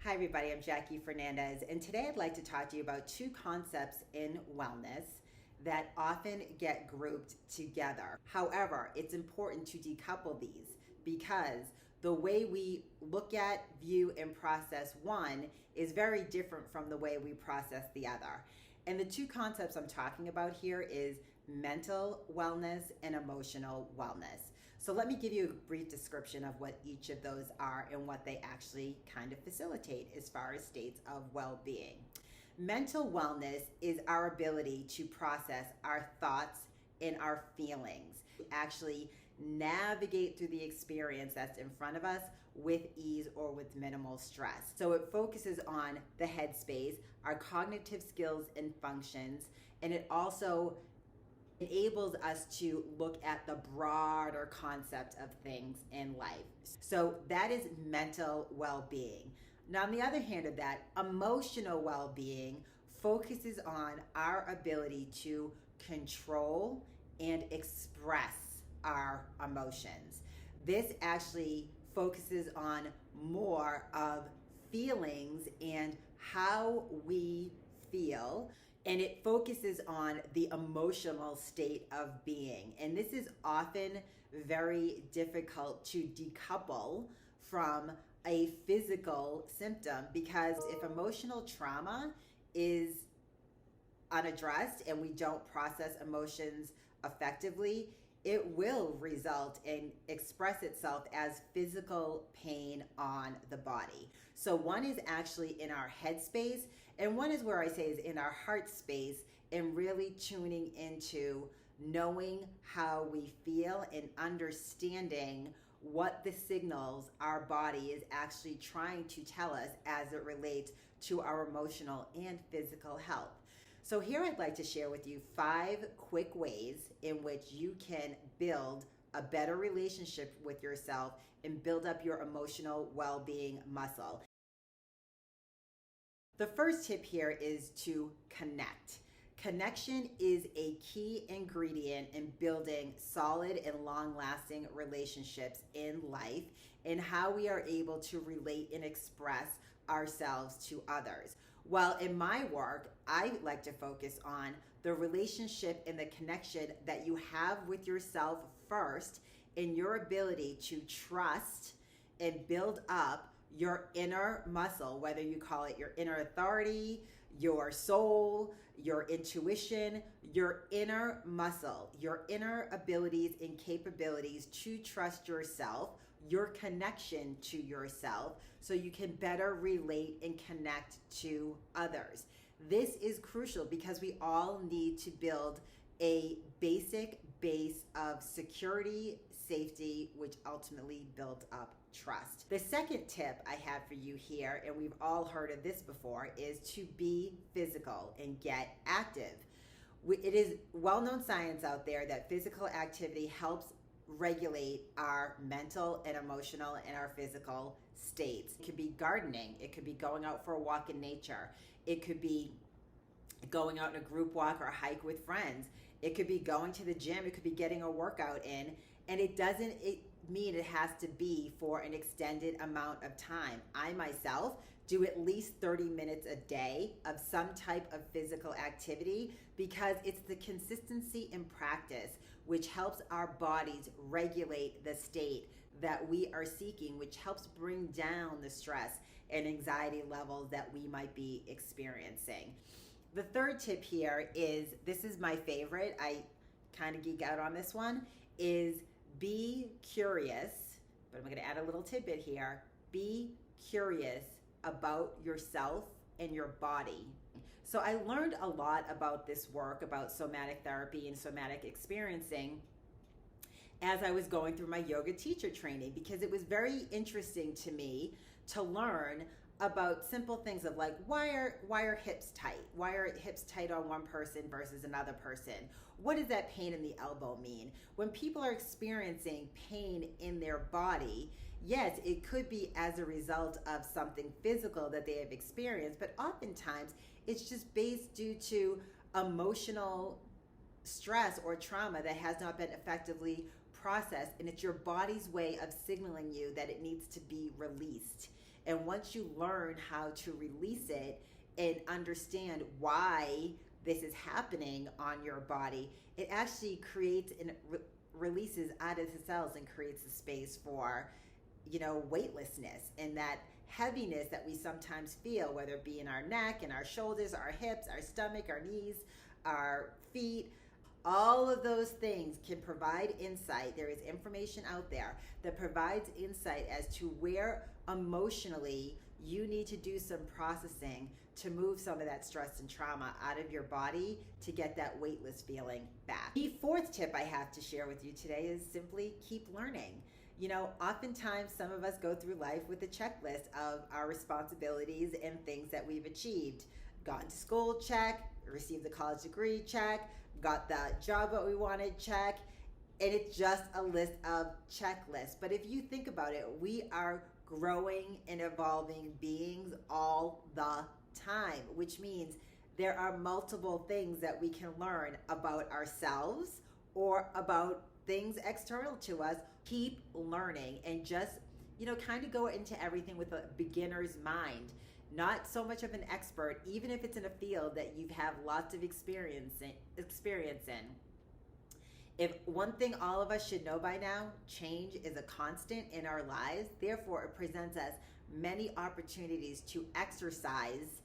Hi everybody, I'm Jackie Fernandez, and today I'd like to talk to you about two concepts in wellness that often get grouped together. However, it's important to decouple these because the way we look at, view, and process one is very different from the way we process the other. And the two concepts I'm talking about here is mental wellness and emotional wellness. So let me give you a brief description of what each of those are and what they actually kind of facilitate as far as states of well-being. Mental wellness is our ability to process our thoughts and our feelings, actually navigate through the experience that's in front of us with ease or with minimal stress. So it focuses on the headspace, our cognitive skills and functions, and it also enables us to look at the broader concept of things in life. So that is mental well-being. Now, on the other hand of that, emotional well-being focuses on our ability to control and express our emotions. This actually focuses on more of feelings and how we feel, and it focuses on the emotional state of being. And this is often very difficult to decouple from a physical symptom, because if emotional trauma is unaddressed and we don't process emotions effectively, it will result and express itself as physical pain on the body. So one is actually in our head space, and one is where I say is in our heart space, and really tuning into knowing how we feel and understanding what the signals our body is actually trying to tell us as it relates to our emotional and physical health. So here I'd like to share with you 5 quick ways in which you can build a better relationship with yourself and build up your emotional well-being muscle. The first tip here is to connect. Connection is a key ingredient in building solid and long-lasting relationships in life, and how we are able to relate and express ourselves to others. Well, in my work, I like to focus on the relationship and the connection that you have with yourself first, in your ability to trust and build up your inner muscle, whether you call it your inner authority, your soul, your intuition, your inner muscle, your inner abilities and capabilities to trust yourself, your connection to yourself, so you can better relate and connect to others. This is crucial because we all need to build a basic base of security, safety, which ultimately builds up trust. The second tip I have for you here, and we've all heard of this before, is to be physical and get active. It is well-known science out there that physical activity helps regulate our mental and emotional and our physical states. It could be gardening, it could be going out for a walk in nature, it could be going out in a group walk or a hike with friends, it could be going to the gym, it could be getting a workout in, and it doesn't mean it has to be for an extended amount of time. I myself do at least 30 minutes a day of some type of physical activity, because it's the consistency in practice which helps our bodies regulate the state that we are seeking, which helps bring down the stress and anxiety levels that we might be experiencing. The third tip here is, this is my favorite, I kind of geek out on this one, is be curious, but I'm going to add a little tidbit here. Be curious about yourself and your body. So I learned a lot about this work, about somatic therapy and somatic experiencing, as I was going through my yoga teacher training, because it was very interesting to me to learn about simple things of like, why are hips tight? Why are hips tight on one person versus another person? What does that pain in the elbow mean? When people are experiencing pain in their body, yes, it could be as a result of something physical that they have experienced, but oftentimes it's just based due to emotional stress or trauma that has not been effectively processed, and it's your body's way of signaling you that it needs to be released. And once you learn how to release it and understand why this is happening on your body, it actually creates and releases out of the cells and creates a space for, weightlessness and that heaviness that we sometimes feel, whether it be in our neck, in our shoulders, our hips, our stomach, our knees, our feet. All of those things can provide insight. There is information out there that provides insight as to where emotionally you need to do some processing to move some of that stress and trauma out of your body to get that weightless feeling back. The fourth tip I have to share with you today is simply keep learning. Oftentimes some of us go through life with a checklist of our responsibilities and things that we've achieved. Gone to school, check. Received the college degree, check. Got the job that we wanted, check. And it's just a list of checklists. But if you think about it, we are growing and evolving beings all the time, which means there are multiple things that we can learn about ourselves or about things external to us. Keep learning and just, kind of go into everything with a beginner's mind. Not so much of an expert, even if it's in a field that you have lots of experience in. If one thing all of us should know by now, change is a constant in our lives. Therefore, it presents us many opportunities to exercise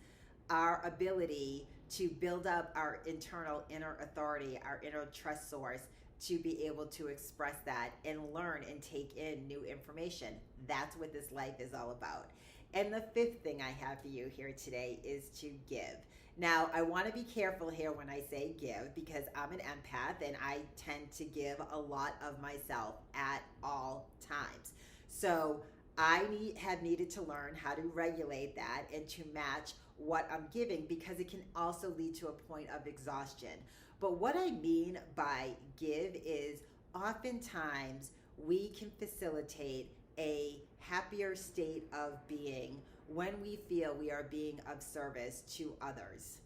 our ability to build up our internal inner authority, our inner trust source, to be able to express that and learn and take in new information. That's what this life is all about. And the fifth thing I have for you here today is to give. Now, I want to be careful here when I say give because I'm an empath and I tend to give a lot of myself at all times. So I have needed to learn how to regulate that and to match what I'm giving because it can also lead to a point of exhaustion. But what I mean by give is oftentimes we can facilitate a happier state of being when we feel we are being of service to others.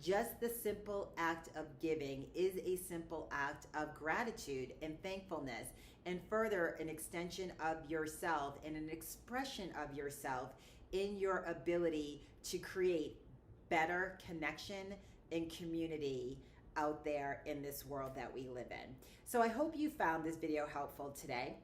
Just the simple act of giving is a simple act of gratitude and thankfulness, and further an extension of yourself and an expression of yourself in your ability to create better connection and community out there in this world that we live in. So I hope you found this video helpful today.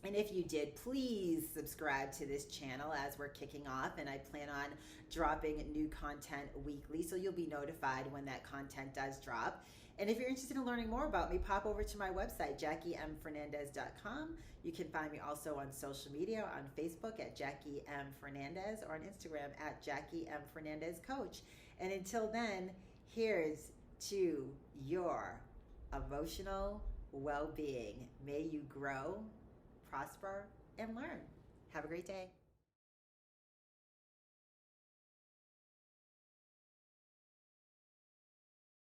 And if you did, please subscribe to this channel as we're kicking off, and I plan on dropping new content weekly, so you'll be notified when that content does drop. And if you're interested in learning more about me, pop over to my website, JackieMFernandez.com. You can find me also on social media, on Facebook at Jackie M. Fernandez, or on Instagram at Jackie M. Fernandez Coach. And until then, here's to your emotional well-being. May you grow, prosper, and learn. Have a great day.